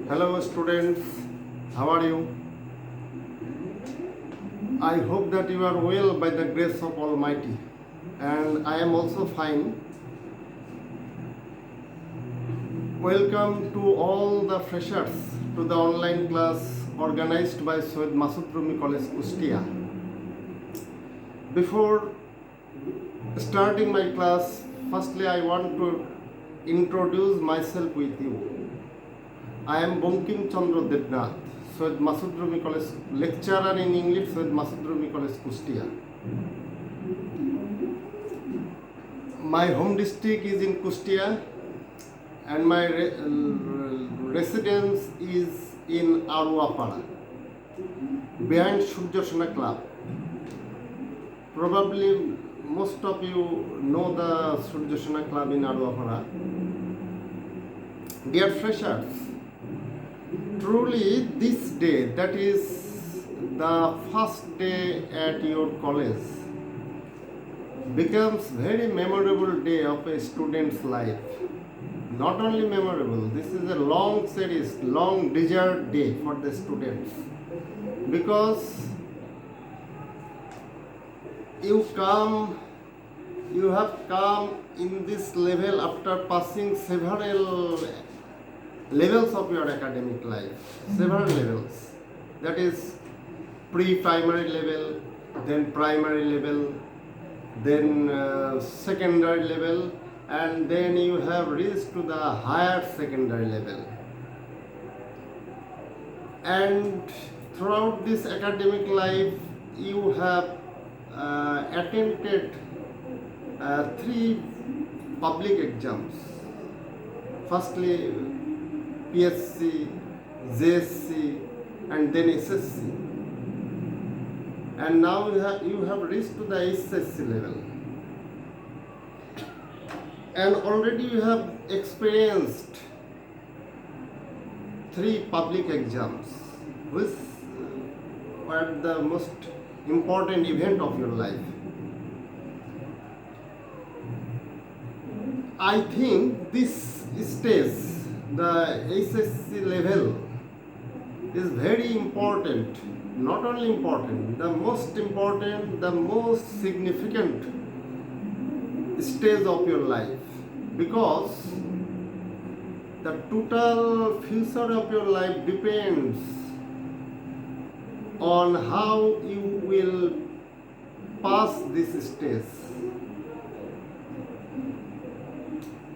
Hello students, how are you? I hope that you are well by the grace of Almighty, and I am also fine. Welcome to all the freshers to the online class organized by Syed Masud Rumi College, Kustia. Before starting my class, firstly I want to introduce myself with you. I am Bankim Chandra Debnath, Syed Masud Rumi College lecturer in English, Syed Masud Rumi College, Kustia. My home district is in Kustia, and my residence is in Aruapara, behind Surjasana Club. Probably most of you know the Surjasana Club in Aruapara. Dear freshers, truly this day, that is the first day at your college, becomes very memorable day of a student's life. Not only memorable, this is a long series, long desired day for the students, because you have come in this level after passing several levels of your academic life, several levels, that is pre-primary level, then primary level, then secondary level, and then you have reached to the higher secondary level. And throughout this academic life, you have attempted 3 public exams. Firstly, PSC, JSC, and then SSC. And now you have reached to the SSC level. And already you have experienced 3 public exams, which were the most important event of your life. I think this stage, the SSC level, is very important. Not only important, the most important, the most significant stage of your life, because the total future of your life depends on how you will pass this stage.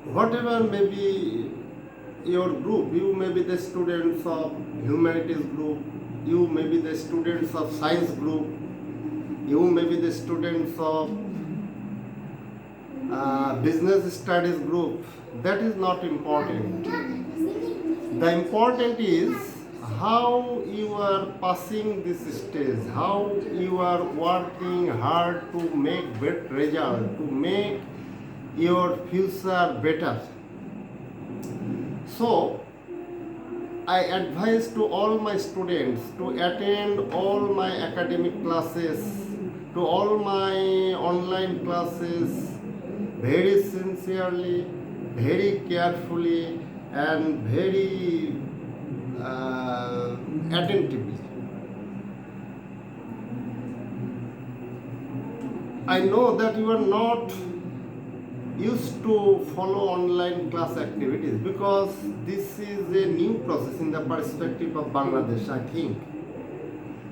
Whatever may be your group, you may be the students of humanities group, you may be the students of science group, you may be the students of business studies group. That is not important. The important is how you are passing this stage, how you are working hard to make better result, to make your future better. So, I advise to all my students to attend all my academic classes, to all my online classes very sincerely, very carefully, and very attentively. I know that you are not used to follow online class activities, because this is a new process in the perspective of Bangladesh, I think.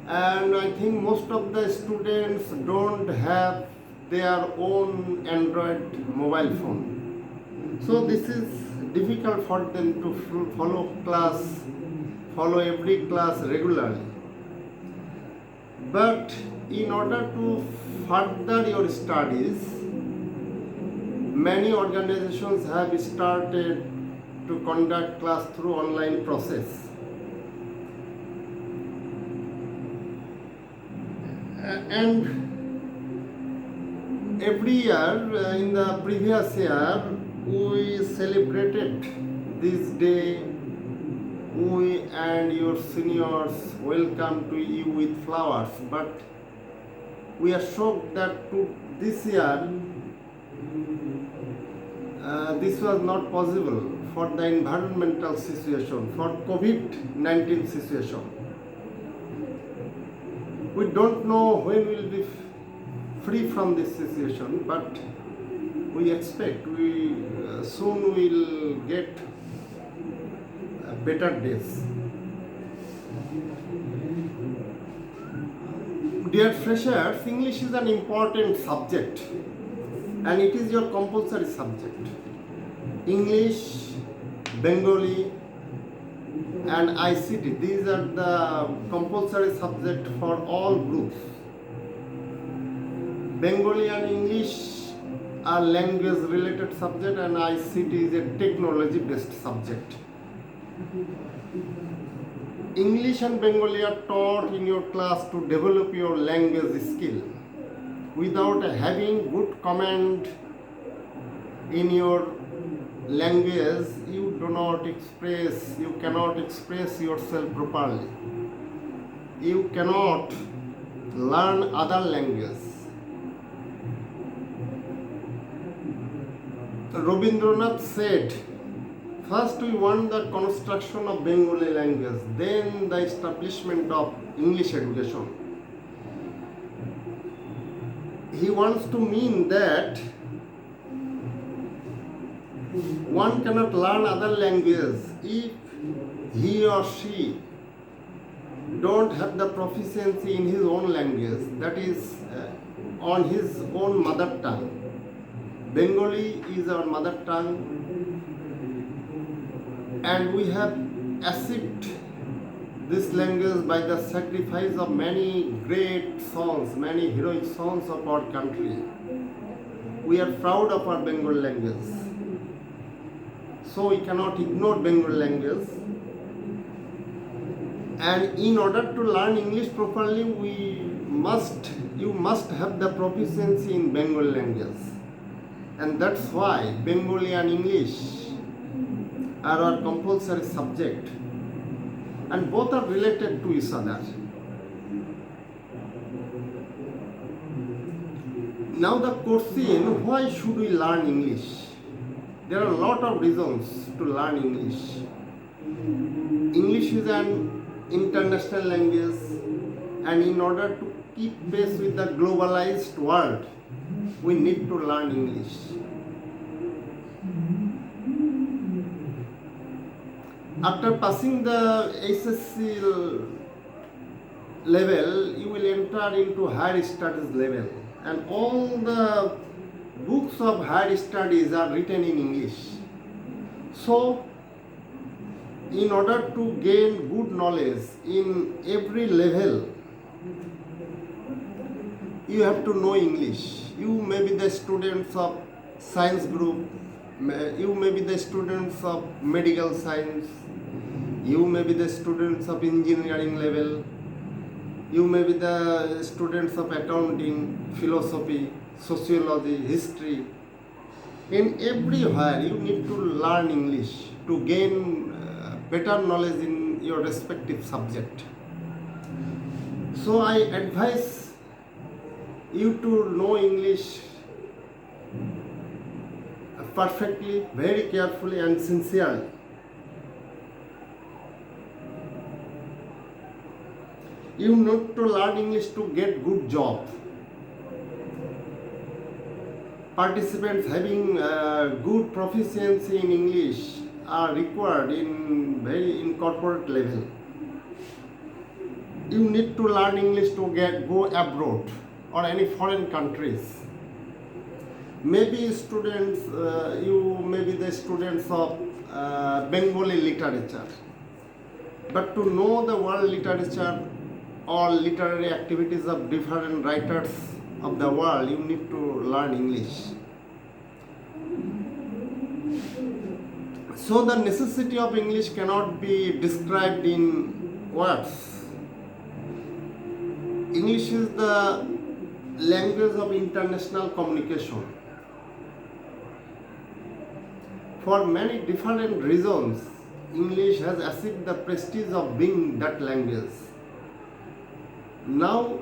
And I think most of the students don't have their own Android mobile phone. So this is difficult for them to follow every class regularly. But in order to further your studies, many organizations have started to conduct class through online process. And every year, in the previous year, we celebrated this day. We and your seniors welcome to you with flowers. But we are shocked that this year this was not possible for the environmental situation, for COVID-19 situation. We don't know when we'll be free from this situation, but we expect we soon will get better days. Dear freshers, English is an important subject and it is your compulsory subject. English, Bengali and ICT, these are the compulsory subject for all groups. Bengali and English are language related subject and ICT is a technology based subject. English and Bengali are taught in your class to develop your language skill. Without having good command in your language, you cannot express yourself properly. You cannot learn other languages. Rabindranath said, first we want the construction of Bengali language, then the establishment of English education. He wants to mean that one cannot learn other languages if he or she don't have the proficiency in his own language, that is on his own mother tongue. Bengali is our mother tongue and we have achieved this language by the sacrifice of many great sons, many heroic sons of our country. We are proud of our Bengali language. So we cannot ignore Bengali language. And in order to learn English properly, you must have the proficiency in Bengali language. And that's why Bengali and English are our compulsory subject. And both are related to each other. Now the question, why should we learn English? There are a lot of reasons to learn English. English is an international language and in order to keep pace with the globalized world, we need to learn English. After passing the SSC level, you will enter into higher studies level and all the books of higher studies are written in English. So, in order to gain good knowledge in every level, you have to know English. You may be the students of science group, you may be the students of medical science, you may be the students of engineering level, you may be the students of accounting, philosophy, sociology, history. In everywhere you need to learn English to gain better knowledge in your respective subject. So I advise you to know English perfectly, very carefully and sincerely. You need to learn English to get good job. Participants having good proficiency in English are required in corporate level. You need to learn English to go abroad or any foreign countries. Maybe students, you may be the students of Bengali literature. But to know the world literature or literary activities of different writers of the world, you need to learn English. So the necessity of English cannot be described in words. English is the language of international communication. For many different reasons, English has achieved the prestige of being that language. Now,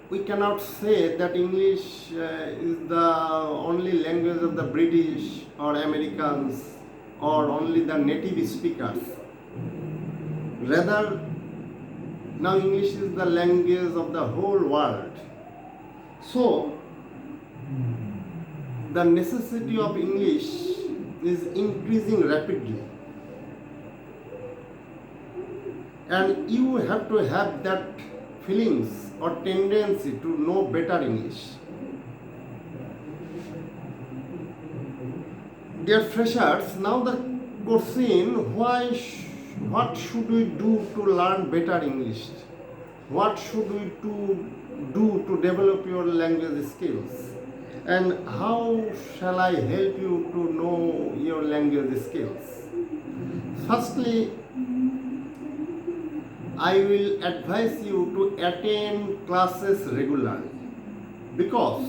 we cannot say that English is the only language of the British or Americans or only the native speakers. Rather, now English is the language of the whole world. So, the necessity of English is increasing rapidly. And you have to have that feelings or tendency to know better English. Dear freshers, now the question, what should we do to learn better English? What should we do to develop your language skills? And how shall I help you to know your language skills? Firstly, I will advise you to attend classes regularly because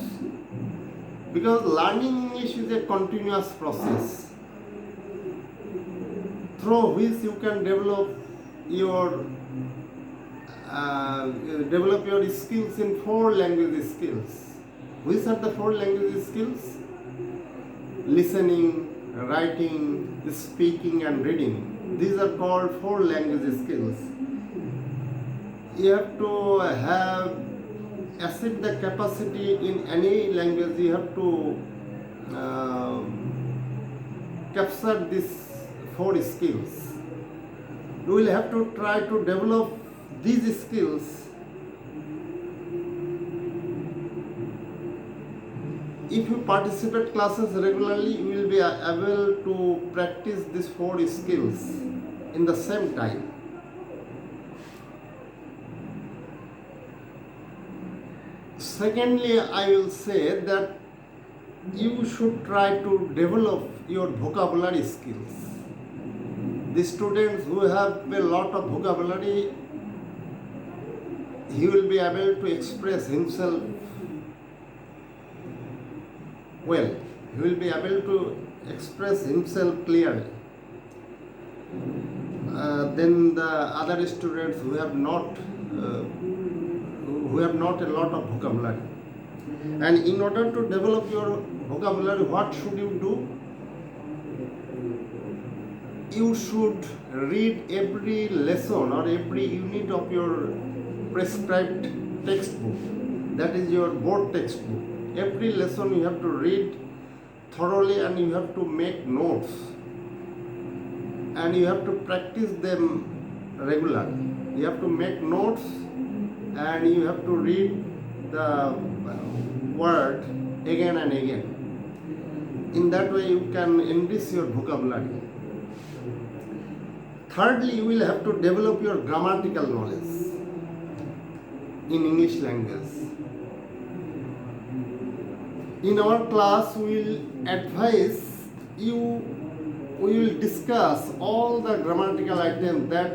learning English is a continuous process through which you can develop your skills in 4 language skills. Which are the 4 language skills? Listening, writing, speaking and reading. These are called 4 language skills. You have to accept the capacity in any language. You have to capture these 4 skills. You will have to try to develop these skills. If you participate classes regularly, you will be able to practice these 4 skills in the same time. Secondly, I will say that you should try to develop your vocabulary skills. The students who have a lot of vocabulary, he will be able to express himself well. He will be able to express himself clearly. Then the other students who have not a lot of vocabulary. And in order to develop your vocabulary, what should you do? You should read every lesson or every unit of your prescribed textbook. That is your board textbook. Every lesson you have to read thoroughly and you have to make notes. And you have to practice them regularly. You have to make notes and you have to read the word again and again. In that way you can enrich your vocabulary. Thirdly, you will have to develop your grammatical knowledge in English language. In our class, we will advise you, we will discuss all the grammatical items that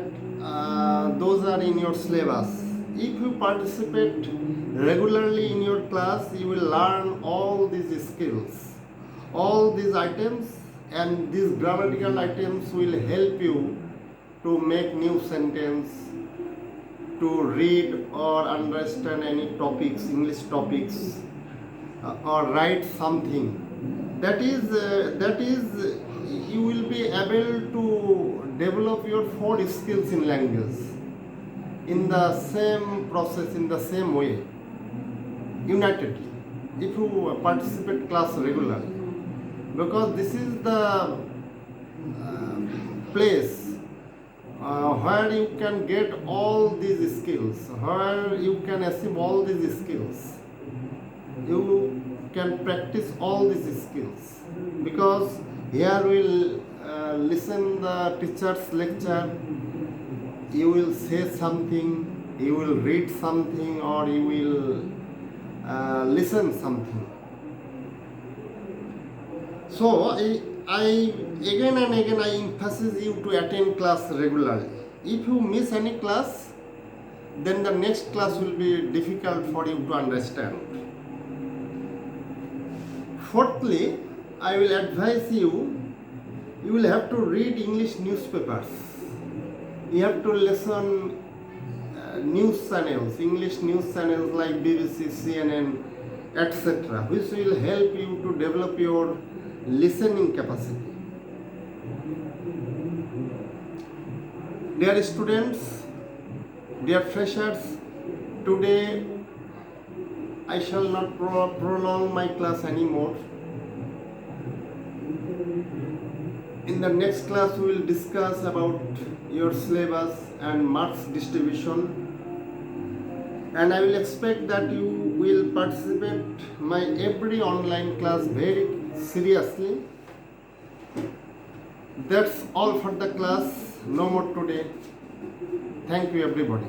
those are in your syllabus. If you participate regularly in your class, you will learn all these skills. All these items and these grammatical items will help you to make new sentence, to read or understand any topics, English topics, or write something. That is, you will be able to develop your 4 skills in language in the same process, in the same way, unitedly, if you participate class regularly. Because this is the place where you can get all these skills, where you can achieve all these skills. You can practice all these skills. Because here we'll listen the teacher's lecture, you will say something, you will read something, or you will listen something. So I again and again I emphasize you to attend class regularly. If you miss any class, then the next class will be difficult for you to understand. Fourthly, I will advise you, you will have to read English newspapers. You have to listen news channels, English news channels like BBC, CNN, etc., which will help you to develop your listening capacity. Dear students, dear freshers, today I shall not prolong my class anymore. In the next class, we will discuss about your syllabus and marks distribution, and I will expect that you will participate my every online class very seriously. That's all for the class. No more today. Thank you, everybody.